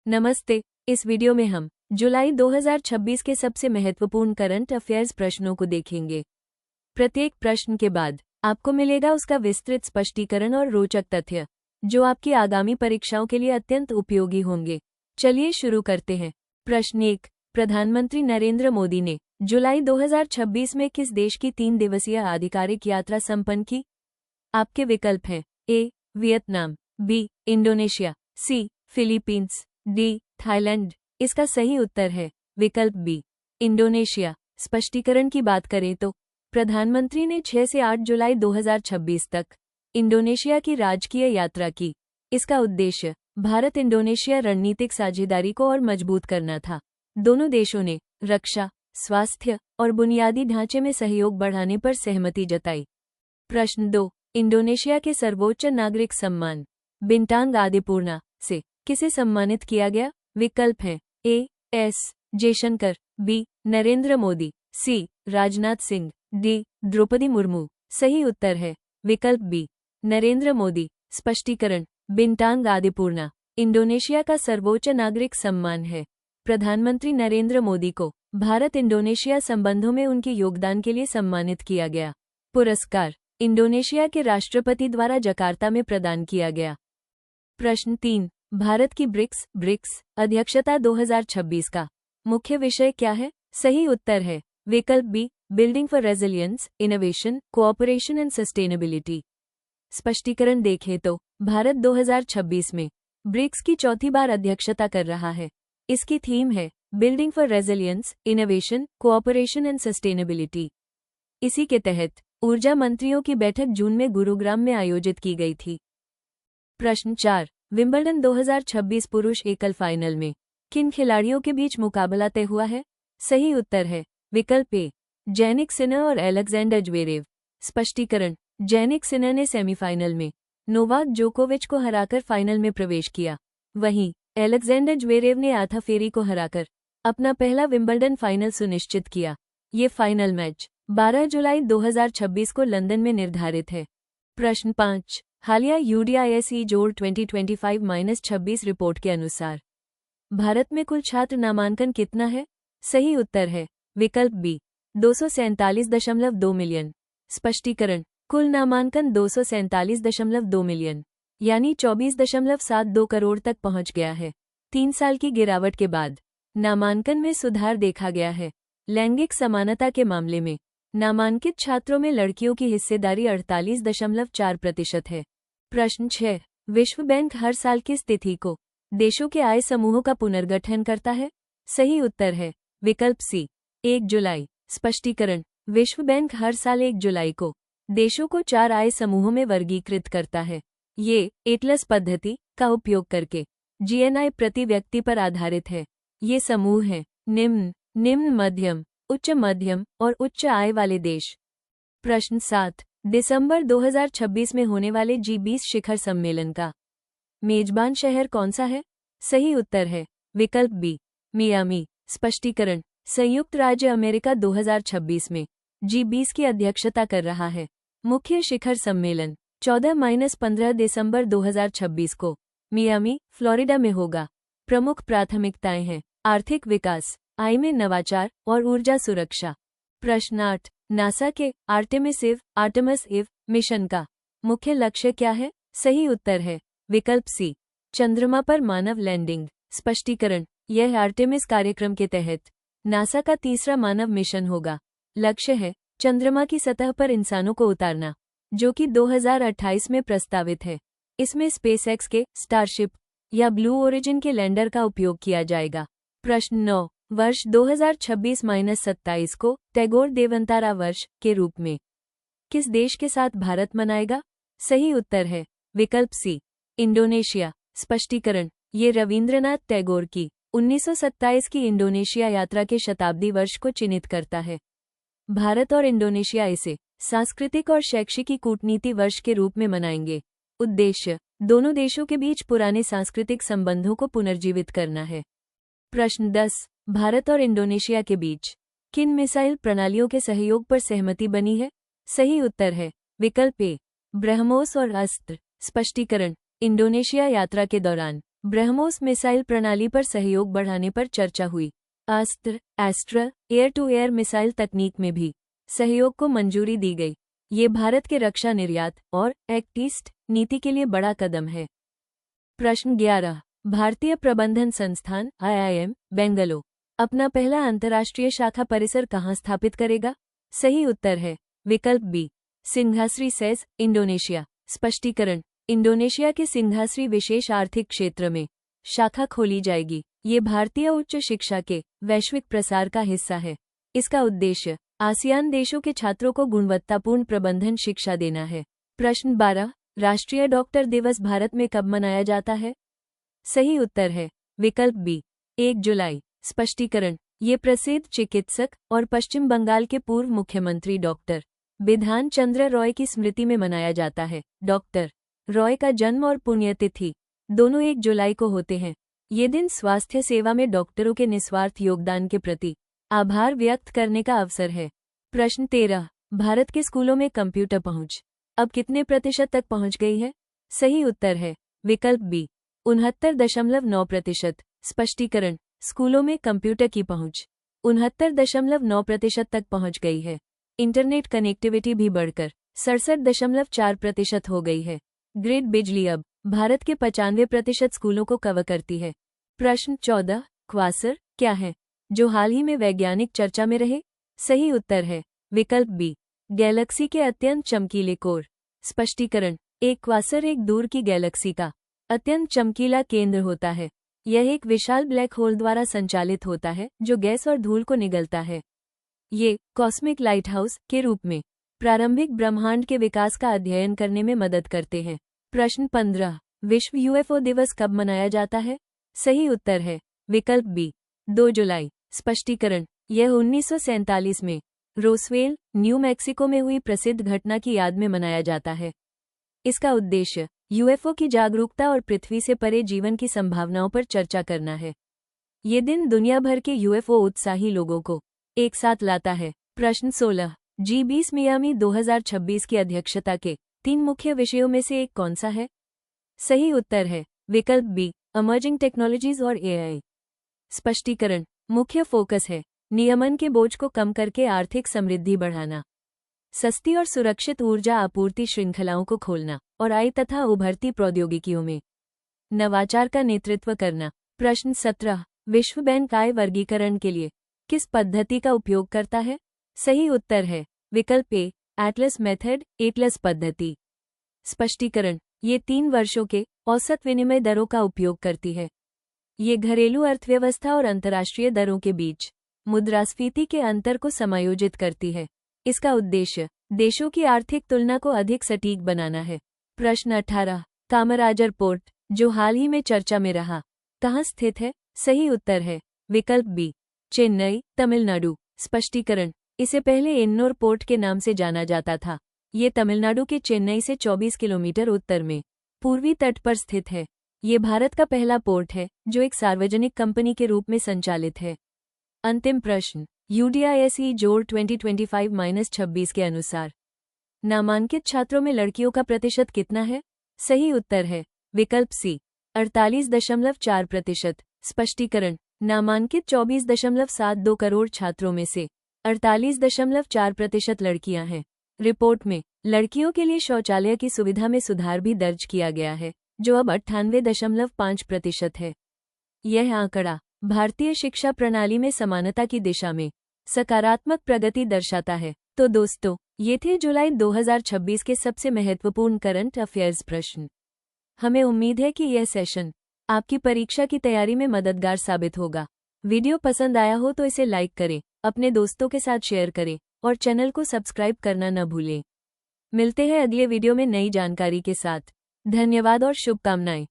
नमस्ते। इस वीडियो में हम जुलाई 2026 के सबसे महत्वपूर्ण करंट अफेयर्स प्रश्नों को देखेंगे। प्रत्येक प्रश्न के बाद आपको मिलेगा उसका विस्तृत स्पष्टीकरण और रोचक तथ्य, जो आपकी आगामी परीक्षाओं के लिए अत्यंत उपयोगी होंगे। चलिए शुरू करते हैं। प्रश्न 1। प्रधानमंत्री नरेंद्र मोदी ने जुलाई 2026 में किस देश की 3 दिवसीय आधिकारिक यात्रा संपन्न की? आपके विकल्प हैं A. Vietnam, B. Indonesia, C. Philippines, D. Thailand. इसका सही उत्तर है विकल्प बी. इंडोनेशिया। स्पष्टीकरण की बात करें तो प्रधानमंत्री ने 6 से 8 जुलाई 2026 तक इंडोनेशिया की राजकीय यात्रा की। इसका उद्देश्य भारत इंडोनेशिया रणनीतिक साझेदारी को और मजबूत करना था। दोनों देशों ने रक्षा, स्वास्थ्य और बुनियादी ढांचे में सहयोग बढ़ाने पर सहमति जताई। प्रश्न 2। इंडोनेशिया के सर्वोच्च नागरिक सम्मान बिंटांग आदिपूर्णा से किसे सम्मानित किया गया? विकल्प हैं ए. एस. जयशंकर, बी. नरेंद्र मोदी, सी. राजनाथ सिंह, डी. द्रौपदी मुर्मू। सही उत्तर है विकल्प बी. नरेंद्र मोदी। स्पष्टीकरण। बिंटांग आदिपूर्णा इंडोनेशिया का सर्वोच्च नागरिक सम्मान है। प्रधानमंत्री नरेंद्र मोदी को भारत इंडोनेशिया संबंधों में उनके योगदान के लिए सम्मानित किया गया। पुरस्कार इंडोनेशिया के राष्ट्रपति द्वारा जकार्ता में प्रदान किया गया। प्रश्न 3। भारत की ब्रिक्स अध्यक्षता 2026 का मुख्य विषय क्या है? सही उत्तर है विकल्प B. Building for resilience, innovation, cooperation and sustainability. स्पष्टीकरण देखें तो भारत 2026 में ब्रिक्स की चौथी बार अध्यक्षता कर रहा है। इसकी थीम है building for resilience, innovation, cooperation and sustainability. इसी के तहत ऊर्जा मंत्रियों की बैठक जून में गुरुग्राम में आयोजित की गई थी। प्रश्न 4। विंबलडन 2026 पुरुष एकल फाइनल में किन खिलाड़ियों के बीच मुकाबला तय हुआ है? सही उत्तर है विकल्प ए. जैनिक सिनर और एलेक्जेंडर ज्वेरेव। स्पष्टीकरण। जैनिक सिनर ने सेमीफाइनल में नोवाक जोकोविच को हराकर फाइनल में प्रवेश किया। वहीं एलेक्जेंडर ज्वेरेव ने आधा फेरी को हराकर अपना पहला विंबलडन फाइनल सुनिश्चित किया। ये फाइनल मैच 12 जुलाई 2026 को लंदन में निर्धारित है। प्रश्न 5। हालिया यूडीआईएसई जोड़ 2025-26 रिपोर्ट के अनुसार भारत में कुल छात्र नामांकन कितना है? सही उत्तर है विकल्प बी. 247.2 मिलियन। स्पष्टीकरण। कुल नामांकन 247.2 मिलियन यानी 24.72 करोड़ तक पहुंच गया है। 3 साल की गिरावट के बाद नामांकन में सुधार देखा गया है। लैंगिक समानता के मामले में नामांकित छात्रों में लड़कियों की हिस्सेदारी 48.4% है। प्रश्न 6। विश्व बैंक हर साल किस तिथि को देशों के आय समूहों का पुनर्गठन करता है? सही उत्तर है विकल्प सी. 1 जुलाई। स्पष्टीकरण। विश्व बैंक हर साल 1 जुलाई को देशों को 4 आय समूहों में वर्गीकृत करता है। ये एटलस पद्धति का उपयोग करके जीएनआई प्रति व्यक्ति पर आधारित है। ये समूह हैं निम्न, मध्यम, उच्च मध्यम और उच्च आय वाले देश। प्रश्न 7। दिसंबर 2026 में होने वाले G20 शिखर सम्मेलन का मेजबान शहर कौन सा है? सही उत्तर है विकल्प बी. मियामी। स्पष्टीकरण। संयुक्त राज्य अमेरिका 2026 में G20 की अध्यक्षता कर रहा है। मुख्य शिखर सम्मेलन 14-15 दिसंबर 2026 को मियामी, फ्लोरिडा में होगा। प्रमुख प्राथमिकताएं हैं आर्थिक विकास, आय में नवाचार और ऊर्जा सुरक्षा। प्रश्न 8। नासा के आर्टेमिस इव मिशन का मुख्य लक्ष्य क्या है? सही उत्तर है विकल्प सी. चंद्रमा पर मानव लैंडिंग। स्पष्टीकरण। यह आर्टेमिस कार्यक्रम के तहत नासा का तीसरा मानव मिशन होगा। लक्ष्य है चंद्रमा की सतह पर इंसानों को उतारना, जो कि 2028 में प्रस्तावित है। इसमें स्पेसएक्स के स्टारशिप या ब्लू ओरिजिन के लैंडर का उपयोग किया जाएगा। प्रश्न 9। वर्ष 2026-27 को टैगोर देवंतारा वर्ष के रूप में किस देश के साथ भारत मनाएगा? सही उत्तर है विकल्प सी. इंडोनेशिया। स्पष्टीकरण। ये रवींद्रनाथ टैगोर की 1927 की इंडोनेशिया यात्रा के शताब्दी वर्ष को चिन्हित करता है। भारत और इंडोनेशिया इसे सांस्कृतिक और शैक्षिकी कूटनीति वर्ष के रूप में मनाएंगे। उद्देश्य दोनों देशों के बीच पुराने सांस्कृतिक संबंधों को पुनर्जीवित करना है। प्रश्न 10। भारत और इंडोनेशिया के बीच किन मिसाइल प्रणालियों के सहयोग पर सहमति बनी है? सही उत्तर है विकल्प ए. ब्रह्मोस और अस्त्र। स्पष्टीकरण। इंडोनेशिया यात्रा के दौरान ब्रह्मोस मिसाइल प्रणाली पर सहयोग बढ़ाने पर चर्चा हुई। Astra Astra air to air missile तकनीक में भी सहयोग को मंजूरी दी गई। ये भारत के रक्षा निर्यात और एक्ट ईस्ट नीति के लिए बड़ा कदम है। प्रश्न 11, भारतीय प्रबंधन संस्थान IIM बेंगलुरु अपना पहला अंतर्राष्ट्रीय शाखा परिसर कहाँ स्थापित करेगा? सही उत्तर है विकल्प बी, सिंघासरी सेज, इंडोनेशिया। स्पष्टीकरण, इंडोनेशिया के सिंघासरी विशेष आर्थिक क्षेत्र में शाखा खोली जाएगी। ये भारतीय उच्च शिक्षा के वैश्विक प्रसार का हिस्सा है। इसका उद्देश्य आसियान देशों के छात्रों को गुणवत्तापूर्ण प्रबंधन शिक्षा देना है। प्रश्न 12, राष्ट्रीय डॉक्टर दिवस भारत में कब मनाया जाता है? सही उत्तर है विकल्प बी, 1 जुलाई। स्पष्टीकरण, ये प्रसिद्ध चिकित्सक और पश्चिम बंगाल के पूर्व मुख्यमंत्री डॉक्टर बिधान चंद्र रॉय की स्मृति में मनाया जाता है। डॉक्टर रॉय का जन्म और पुण्यतिथि दोनों 1 जुलाई को होते हैं। ये दिन स्वास्थ्य सेवा में डॉक्टरों के निस्वार्थ योगदान के प्रति आभार व्यक्त करने का अवसर है। प्रश्न 13, भारत के स्कूलों में कंप्यूटर पहुंच अब कितने प्रतिशत तक पहुंच गई है? सही उत्तर है विकल्प बी, 69.9%। स्पष्टीकरण, स्कूलों में कंप्यूटर की पहुंच 69.9% तक पहुंच गई है। इंटरनेट कनेक्टिविटी भी बढ़कर 67.4% हो गई है। ग्रिड बिजली अब भारत के 95% स्कूलों को कवर करती है। प्रश्न 14, क्वासर क्या है जो हाल ही में वैज्ञानिक चर्चा में रहे? सही उत्तर है विकल्प बी, गैलेक्सी के अत्यंत चमकीले कोर। स्पष्टीकरण, एक क्वासर एक दूर की गैलेक्सी का अत्यंत चमकीला केंद्र होता है। यह एक विशाल ब्लैक होल द्वारा संचालित होता है जो गैस और धूल को निगलता है। ये कॉस्मिक लाइटहाउस के रूप में प्रारंभिक ब्रह्मांड के विकास का अध्ययन करने में मदद करते हैं। प्रश्न 15, विश्व UFO दिवस कब मनाया जाता है? सही उत्तर है विकल्प बी, 2 जुलाई। स्पष्टीकरण, यह 1947 में रोसवेल, न्यू मैक्सिको में हुई प्रसिद्ध घटना की याद में मनाया जाता है। इसका उद्देश्य UFO की जागरूकता और पृथ्वी से परे जीवन की संभावनाओं पर चर्चा करना है। ये दिन दुनिया भर के UFO उत्साही लोगों को एक साथ लाता है। प्रश्न 16, G20 मियामी 2026 की अध्यक्षता के 3 मुख्य विषयों में से एक कौन सा है? सही उत्तर है विकल्प बी, इमर्जिंग टेक्नोलॉजीज और AI। स्पष्टीकरण, मुख्य फोकस है नियमन के बोझ को कम करके आर्थिक समृद्धि बढ़ाना, सस्ती और सुरक्षित ऊर्जा आपूर्ति श्रृंखलाओं को खोलना और आई तथा उभरती प्रौद्योगिकियों में नवाचार का नेतृत्व करना। प्रश्न 17, विश्व बैंक आय वर्गीकरण के लिए किस पद्धति का उपयोग करता है? सही उत्तर है विकल्प ए, एटलस मेथड, एटलस पद्धति। स्पष्टीकरण, ये 3 वर्षों के औसत विनिमय दरों का उपयोग करती है। ये घरेलू अर्थव्यवस्था और अंतर्राष्ट्रीय दरों के बीच मुद्रास्फीति के अंतर को समायोजित करती है। इसका उद्देश्य देशों की आर्थिक तुलना को अधिक सटीक बनाना है। प्रश्न 18, कामराजर पोर्ट जो हाल ही में चर्चा में रहा कहाँ स्थित है? सही उत्तर है विकल्प बी, चेन्नई, तमिलनाडु। स्पष्टीकरण, इसे पहले एन्नोर पोर्ट के नाम से जाना जाता था। ये तमिलनाडु के चेन्नई से 24 किलोमीटर उत्तर में पूर्वी तट पर स्थित है। ये भारत का पहला पोर्ट है जो एक सार्वजनिक कंपनी के रूप में संचालित है। अंतिम प्रश्न, UDISE जोड़ 2025-26 के अनुसार नामांकित छात्रों में लड़कियों का प्रतिशत कितना है? सही उत्तर है विकल्प सी, 48.4%। स्पष्टीकरण, नामांकित 24.72 करोड़ छात्रों में से 48.4% लड़कियां हैं। रिपोर्ट में लड़कियों के लिए शौचालय की सुविधा में सुधार भी दर्ज किया गया है जो अब 98.5% है। यह आंकड़ा भारतीय शिक्षा प्रणाली में समानता की दिशा में सकारात्मक प्रगति दर्शाता है। तो दोस्तों, ये थे जुलाई 2026 के सबसे महत्वपूर्ण करंट अफेयर्स प्रश्न। हमें उम्मीद है कि यह सेशन आपकी परीक्षा की तैयारी में मददगार साबित होगा। वीडियो पसंद आया हो तो इसे लाइक करें, अपने दोस्तों के साथ शेयर करें और चैनल को सब्सक्राइब करना न भूलें। मिलते हैं अगले वीडियो में नई जानकारी के साथ। धन्यवाद और शुभकामनाएं।